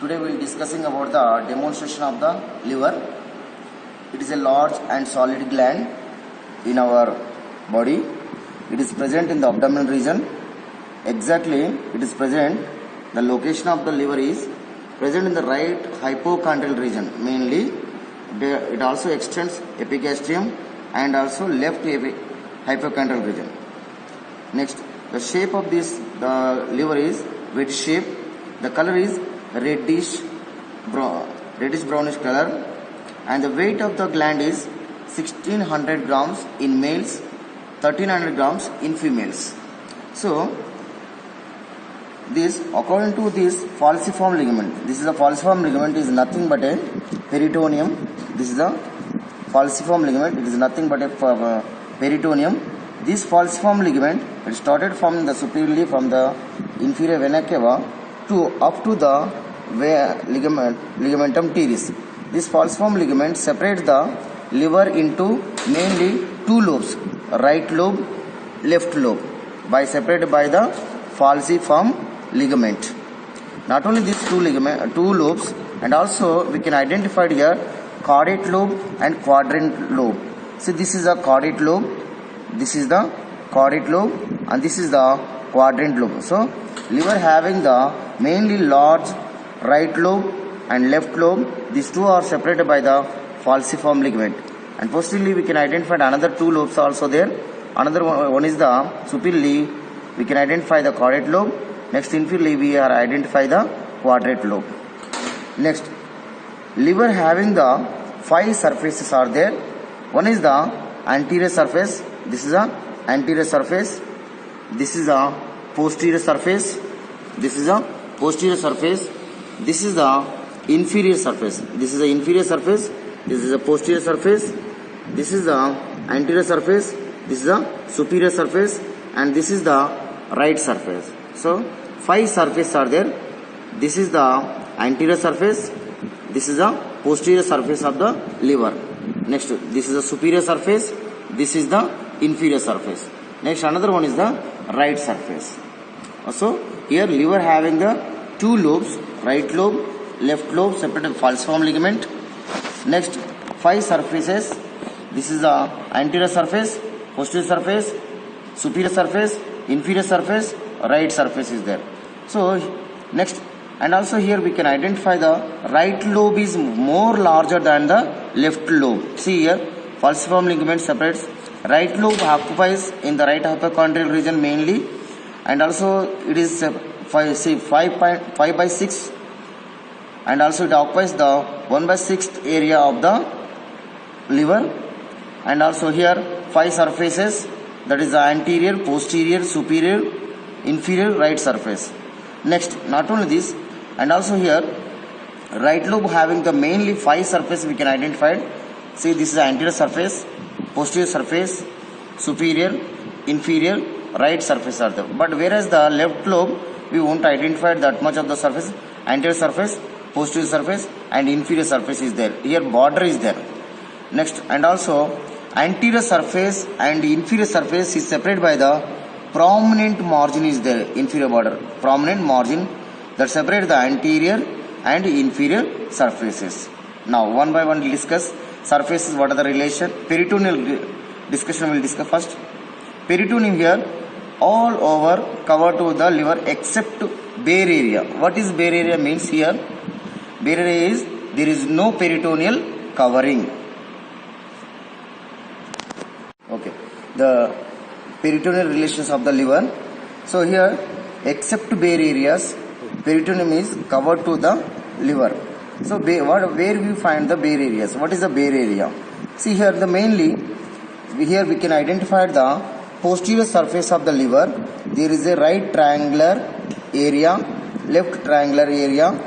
Today we will discussing about the demonstration of the liver. It is a large and solid gland in our body. It is present in the abdominal region. Exactly, it is present. The location of the liver is present in the right hypochondral region mainly. It also extends epigastrium and also left hypochondral region. Next, the shape of the liver is wedge shape. The color is reddish brownish color, and the weight of the gland is 1600 grams in males, 1300 grams in females. So this, according to this falciform ligament, this is a falciform ligament, is nothing but a peritoneum. This is a falciform ligament, it is nothing but a peritoneum. This falciform ligament, it started from the superiorly from the inferior vena cava to up to the ligamentum teres. This falciform ligament separates the liver into mainly two lobes, right lobe, left lobe, separated by the falciform ligament. Not only these two lobes, and also we can identify here caudate lobe and quadrant lobe. So this is a caudate lobe, this is the caudate lobe, and this is the quadrant lobe. So liver having the mainly large right lobe and left lobe. These two are separated by the falciform ligament. And posteriorly we can identify another two lobes also there. Another one is the superiorly we can identify the caudate lobe. Next, inferiorly we are identify the quadrant lobe. Next, liver having the five surfaces are there. One is the anterior surface. This is the anterior surface. This is the posterior surface. This is the posterior surface. This is the inferior surface. This is the inferior surface. This is the posterior surface. This is the anterior surface. This is the superior surface, and this is the right surface. So five surfaces are there. This is the anterior surface. This is the posterior surface of the liver. Next, this is the superior surface. This is the inferior surface. Next, another one is the right surface. So here liver having the two lobes, right lobe, left lobe, separated falciform ligament. Next, five surfaces. This is the anterior surface, posterior surface, superior surface, inferior surface, right surface is there. So next, and also here we can identify the right lobe is more larger than the left lobe. See here, falciform ligament separates. Right lobe occupies in the right hypochondral region mainly, and also it is 5/6, and also it occupies the 1/6 area of the liver. And also here five surfaces, that is the anterior, posterior, superior, inferior, right surface. Next, not only this, and also here right lobe having the mainly five surfaces we can identify. See, this is the anterior surface, posterior surface, superior, inferior, right surface are there. But whereas the left lobe we won't identify that much of the surface. Anterior surface, posterior surface, and inferior surface is there. Here border is there. Next, and also anterior surface and inferior surface is separated by the prominent margin is there. Inferior border, prominent margin that separate the anterior and inferior surfaces. Now one by one we'll discuss surfaces, what are the relation. Peritoneal discussion will discuss first. Peritoneum here all over cover to the liver except bare area. What is bare area means here? Bare area is there is no peritoneal covering. Okay, the peritoneal relations of the liver. So here except bare areas, peritoneum is covered to the liver. So where we find the bare areas? What is the bare area? See here, the mainly here we can identify the posterior surface of the liver. There is a right triangular area, left triangular area.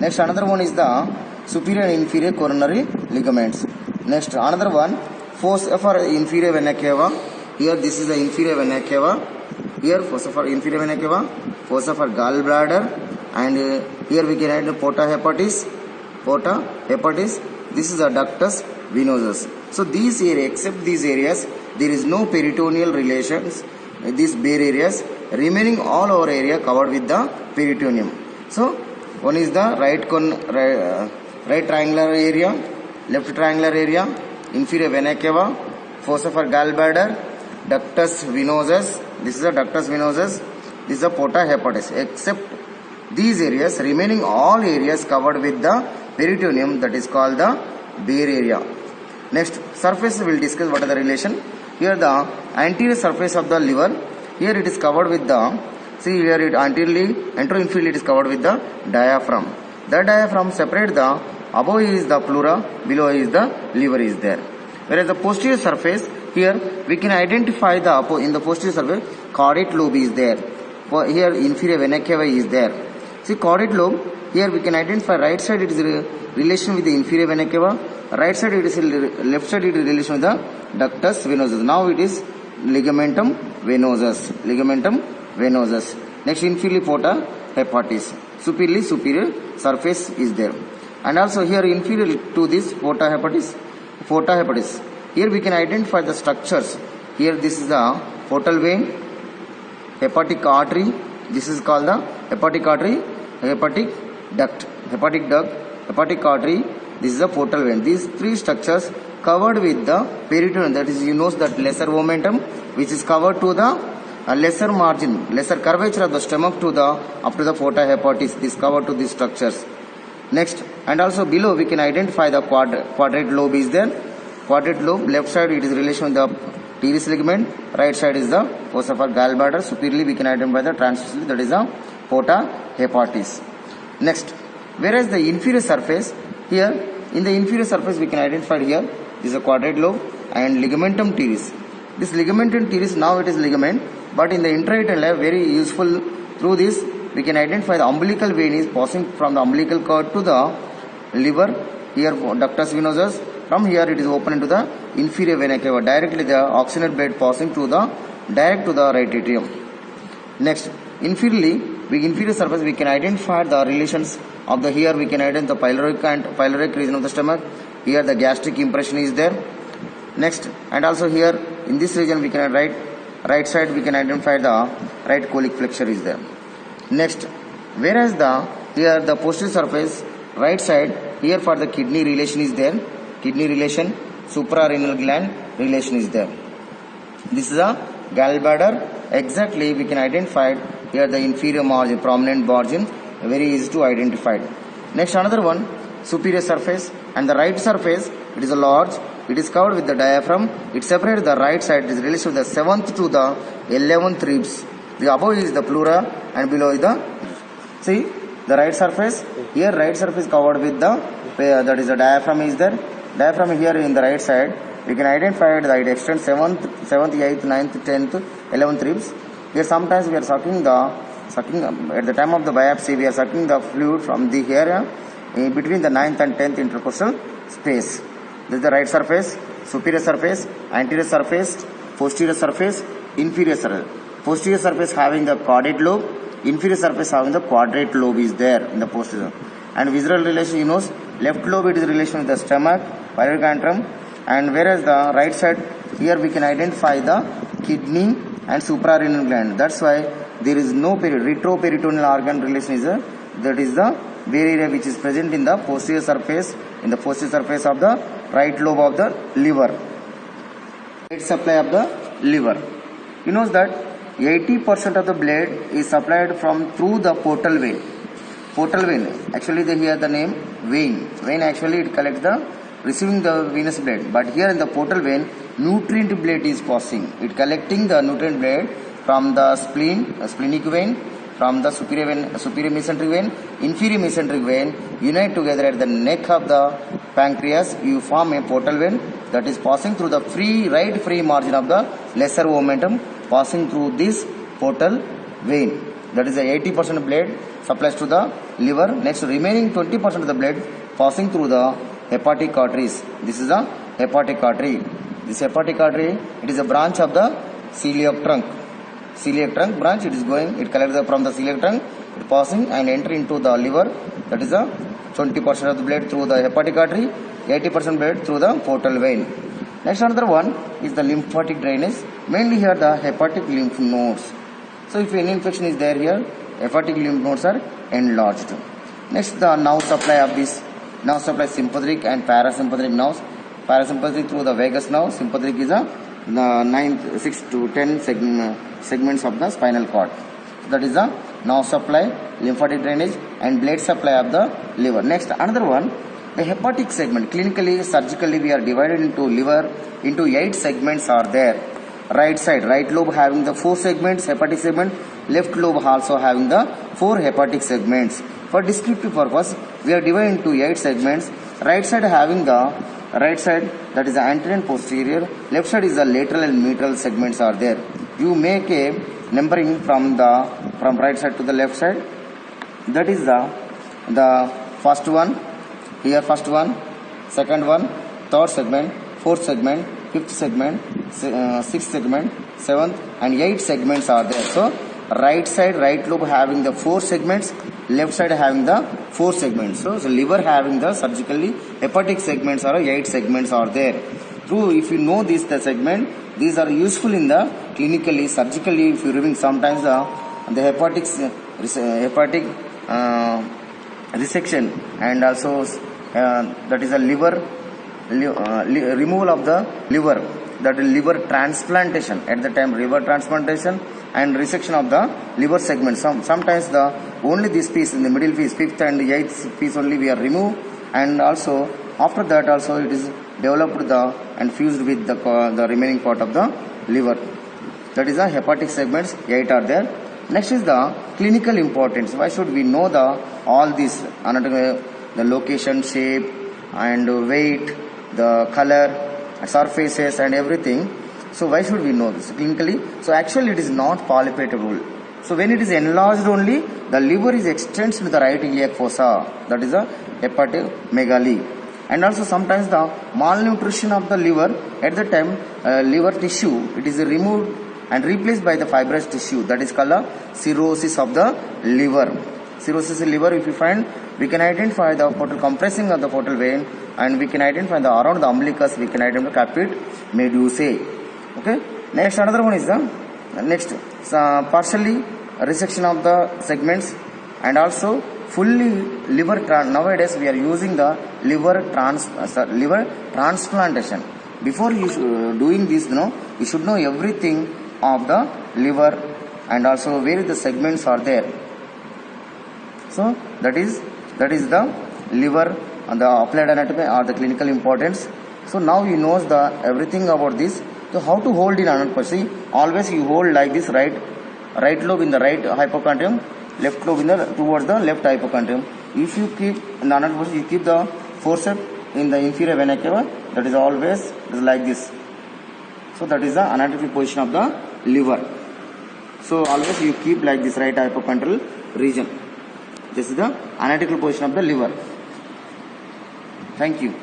Next, another one is the superior and inferior coronary ligaments. Next, another one fossa for inferior vena cava. Here this is the inferior vena cava. Here fossa for inferior vena cava, fossa for gallbladder, and here we can add porta hepatis. This is the ductus venosus. So these areas, except these areas, there is no peritoneal relations. These bare areas, remaining all our area covered with the peritoneum. So One is the right triangular area, left triangular area, inferior vena cava, fossa for gallbladder, ductus venosus. This is the ductus venosus. This is the porta hepatis. Except these areas, remaining all areas covered with the peritoneum, that is called the bare area. Next, surface we will discuss what are the relation. Here the anterior surface of the liver. Here it is covered with the, see here it anteriorly, anteroinferiorly it is covered with the diaphragm. The diaphragm separate the, above is the pleura, below is the liver is there. Whereas the posterior surface, here we can identify the, in the posterior surface, caudate lobe is there. Here inferior vena cava is there. See caudate lobe, here we can identify right side it is relation with the inferior vena cava, right side it is left side it is relation with the ductus venosus. Now it is ligamentum venosus. Ligamentum venosus. Next inferior porta hepatis. Superiorly superior surface is there. And also here inferior to this porta hepatis. Here we can identify the structures. Here this is the portal vein, hepatic artery. This is called the hepatic artery, hepatic duct, hepatic artery. This is the portal vein. These three structures covered with the peritoneum. That is, you know that lesser omentum, which is covered to the lesser margin, lesser curvature of the stomach to the up to the porta hepatis. This covered to these structures. Next, and also below we can identify the quadrate lobe is there. Quadrate lobe, left side it is relation with the teres ligament, right side is the fossa for gallbladder. Superiorly we can identify the transversely, that is the porta hepatis. Next, whereas the inferior surface, here in the inferior surface we can identify here, this is a quadrate lobe and ligamentum teres. This ligamentum teres, now it is ligament, but in the intra-aortic layer very useful. Through this we can identify the umbilical vein is passing from the umbilical cord to the liver. Here ductus venosus. From here it is open into the inferior vena cava. Directly the oxygenate blood passing to the direct to the right atrium. Next, inferior surface we can identify the relations of the, here we can identify the pyloric region of the stomach. Here the gastric impression is there. Next, and also here in this region we can right side we can identify the right colic flexure is there. Next, whereas here the posterior surface right side, here for the kidney relation is there. Kidney relation, suprarenal gland relation is there. This is a gallbladder. Exactly we can identify here the inferior margin, prominent margin, very easy to identify. Next, another one, superior surface, and the right surface it is a large, it is covered with the diaphragm. It separates the right side, it is relation with the 7th to the 11th ribs. The above is the pleura and below is the, see the right surface, here right surface covered with the, that is the diaphragm is there. Diaphragm here in the right side, we can identify that it extends 7th, 8th, 9th, 10th, 11th ribs. Here sometimes we are sucking at the time of the biopsy, we are sucking the fluid from the area between the 9th and 10th intercostal space. This is the right surface, superior surface, anterior surface, posterior surface, inferior surface. Posterior surface having the caudate lobe, inferior surface having the quadrate lobe is there in the posterior. And visceral relation, you know, left lobe it is relation with the stomach, pyloric antrum, and whereas the right side, here we can identify the kidney and suprarenal gland. That's why there is no retroperitoneal organ relation is there. That is the bare area which is present in the posterior surface, of the right lobe of the liver. Blood supply of the liver. You know that 80% of the blood is supplied from through the portal vein. Portal vein, actually they hear the name vein. Vein actually it collects the receiving the venous blood, but here in the portal vein nutrient blood is passing. It collecting the nutrient blood from the spleen, splenic vein, from the superior mesenteric vein, inferior mesenteric vein, unite together at the neck of the pancreas. You form a portal vein that is passing through the right free margin of the lesser omentum, passing through this portal vein. That is the 80% blood supplies to the liver. Next, remaining 20% of the blood passing through the hepatic arteries. This is the hepatic artery. This hepatic artery, it is a branch of the celiac trunk. Celiac trunk branch, it is going, it collects from the celiac trunk, it passing and enter into the liver. That is the 20% of the blood through the hepatic artery, 80% blood through the portal vein. Next, another one is the lymphatic drainage. Mainly here the hepatic lymph nodes. So if any infection is there here, hepatic lymph nodes are enlarged. Next, the nerve supply of this nerve supply sympathetic and parasympathetic nerves. Parasympathetic through the vagus nerve, sympathetic is the 6 to 10 segments of the spinal cord. So that is the nerve supply, lymphatic drainage and blood supply of the liver. Next, another one, the hepatic segment. Clinically, surgically, we are divided into liver into 8 segments are there. Right side, right lobe having the 4 segments, hepatic segment. Left lobe also having the 4 hepatic segments. For descriptive purpose, we are divided into 8 segments. Right side having the right side, that is the anterior and posterior. Left side is the lateral and medial segments are there. You make a numbering from right side to the left side. That is the first one. Here first one, second one, third segment, fourth segment, fifth segment, sixth segment, seventh and 8 segments are there. So right side, right lobe having the 4 segments, left side having the 4 segments. So liver having the surgically hepatic segments are 8 segments are there. Through, if you know this the segment, these are useful in the clinically, surgically. If you removing sometimes the hepatic resection and also that is a liver removal of the liver, that is liver transplantation. At the time liver transplantation and resection of the liver segment, sometimes the only this piece in the middle piece, 5th and 8th piece only we are remove, and also after that also it is developed and fused with the remaining part of the liver. That is the hepatic segments, 8 are there. Next is the clinical importance. Why should we know all these anatomy, the location, shape and weight, the color, surfaces and everything? So why should we know this clinically? So actually it is not palpatable. So when it is enlarged only, the liver is extends to the right iliac fossa, that is a hepatomegaly. And also sometimes the malnutrition of the liver, at the time liver tissue, it is removed and replaced by the fibrous tissue, that is called cirrhosis of the liver. Cirrhosis of the liver, if you find, we can identify the portal compressing of the portal vein, and we can identify the around the umbilicus, we can identify caput medusae. Okay. Next, another one is the next partially resection of the segments and also fully liver nowadays we are using the liver transplantation. Before you doing this, you should know everything of the liver and also where the segments are there. So that is the liver and the applied anatomy or the clinical importance. So now you know the everything about this. So how to hold in another person? Always you hold like this, right lobe in the right hypochondrium, left lobe in the towards the left hypochondrium. If you keep in the another person, you keep the forceps in the inferior vena cava, that is always like this. So that is the anatomical position of the liver. So always you keep like this right hypochondral region. This is the anatomical position of the liver. Thank you.